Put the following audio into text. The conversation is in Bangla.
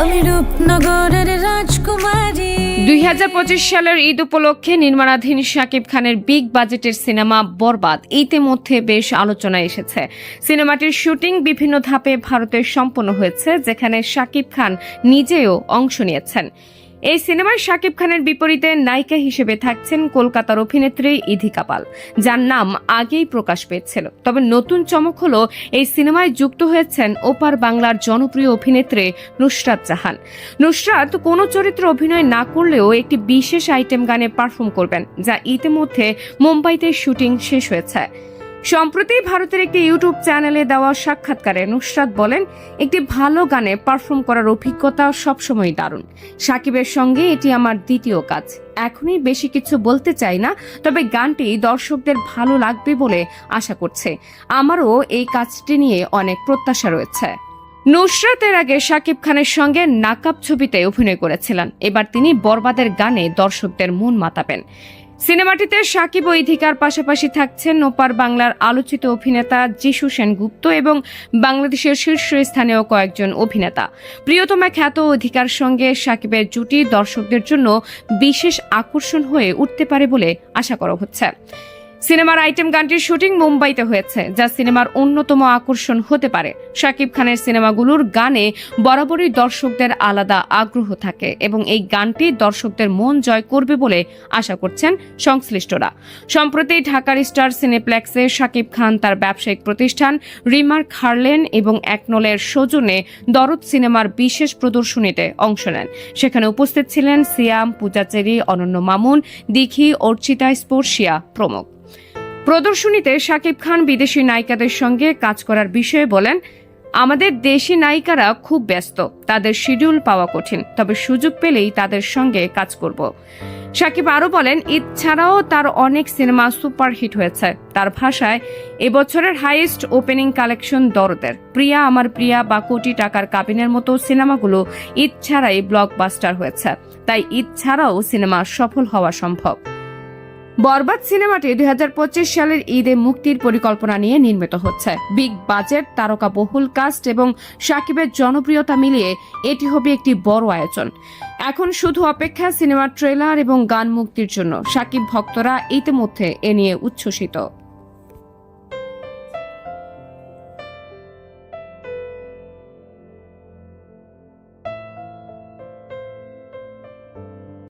আমি রূপনগরের রাজকুমারী। 2025 সালের ঈদ উপলক্ষে নির্মাণাধীন শাকিব খানের বিগ বাজেটের সিনেমা বরবাদ ইতিমধ্যে বেশ আলোচনায় এসেছে। সিনেমাটির শুটিং বিভিন্ন ধাপে ভারতে সম্পন্ন হয়েছে, যেখানে শাকিব খান নিজেও অংশ নিয়েছেন। এই সিনেমায় শাকিব খানের বিপরীতে নায়িকা হিসেবে থাকছেন কলকাতার অভিনেত্রী ইধিকা পাল, যার নাম আগেই প্রকাশ পেয়েছিল। তবে নতুন চমক হলো এই সিনেমায় যুক্ত হয়েছেন ওপার বাংলার জনপ্রিয় অভিনেত্রী নুসরাত জাহান। নুসরাত কোনো চরিত্রে অভিনয় না করলেও একটি বিশেষ আইটেম গানে পারফর্ম করবেন, যা ইতিমধ্যে মুম্বাইতে শুটিং শেষ হয়েছে। সম্প্রতি ভারতের একটি ইউটিউব চ্যানেলে দেওয়া সাক্ষাৎকারে নুসরাত বলেন, একটি ভালো গানে পারফর্ম করার অভিজ্ঞতা সবসময় দারুণ। শাকিবের সঙ্গে এটি আমার দ্বিতীয় কাজ। এখনই বেশি কিছু বলতে চাই না, তবে গানটি দর্শকদের ভালো লাগবে বলে আশা করছে। আমারও এই কাজটি নিয়ে অনেক প্রত্যাশা রয়েছে। নুসরাত এর আগে শাকিব খানের সঙ্গে নাকাব ছবিতে অভিনয় করেছিলেন। এবার তিনি বরবাদের গানে দর্শকদের মন মাতাবেন। সিনেমাটিতে শাকিব ও ইধিকার পাশাপাশি থাকছেন ওপার বাংলার আলোচিত অভিনেতা যিশু সেনগুপ্ত এবং বাংলাদেশের শীর্ষস্থানীয় কয়েকজন অভিনেতা। প্রিয়তমা খ্যাত অধিকার সঙ্গে শাকিবের জুটি দর্শকদের জন্য বিশেষ আকর্ষণ হয়ে উঠতে পারে বলে আশা করা হচ্ছে। সিনেমার আইটেম গানটির শুটিং মুম্বাইতে হয়েছে, যা সিনেমার অন্যতম আকর্ষণ হতে পারে। শাকিব খানের সিনেমাগুলোর গানে বরাবরই দর্শকদের আলাদা আগ্রহ থাকে এবং এই গানটি দর্শকদের মন জয় করবে বলে আশা করছেন সংশ্লিষ্টরা। সম্প্রতি ঢাকার স্টার সিনেপ্লেক্সে শাকিব খান তার ব্যবসায়িক প্রতিষ্ঠান রিমার্ক হারলেন এবং একনলের সৌজন্যে দরদ সিনেমার বিশেষ প্রদর্শনীতে অংশ নেন। সেখানে উপস্থিত ছিলেন সিয়াম, পূজাচেরি, অনন্য মামুন, দিঘি, অর্চিতা, স্পর্শিয়া প্রমুখ। প্রদর্শনীতে শাকিব খান বিদেশি নায়িকাদের সঙ্গে কাজ করার বিষয়ে বলেন, আমাদের দেশি নায়িকারা খুব ব্যস্ত, তাদের শিডিউল পাওয়া কঠিন, তবে সুযোগ পেলেই তাদের সঙ্গে কাজ করব। শাকিব আরও বলেন, ঈদ ছাড়াও তার অনেক সিনেমা সুপারহিট হয়েছে। তার ভাষায়, এবছরের হাইয়েস্ট ওপেনিং কালেকশন দরদের, প্রিয়া আমার প্রিয়া বা কোটি টাকার কাবিনের মতো সিনেমাগুলো ঈদ ছাড়াই ব্লকবাস্টার হয়েছে। তাই ঈদ ছাড়াও সিনেমা সফল হওয়া সম্ভব। বরবাদ সিনেমাটি 2025 সালের ঈদে মুক্তির পরিকল্পনা নিয়ে নির্মিত হচ্ছে। বিগ বাজেট, তারকা বহুল কাস্ট এবং শাকিবের জনপ্রিয়তা মিলিয়ে এটি হবে একটি বড় আয়োজন। এখন শুধু অপেক্ষা সিনেমার ট্রেলার এবং গান মুক্তির জন্য। শাকিব ভক্তরা ইতিমধ্যে এ নিয়ে উচ্ছ্বসিত।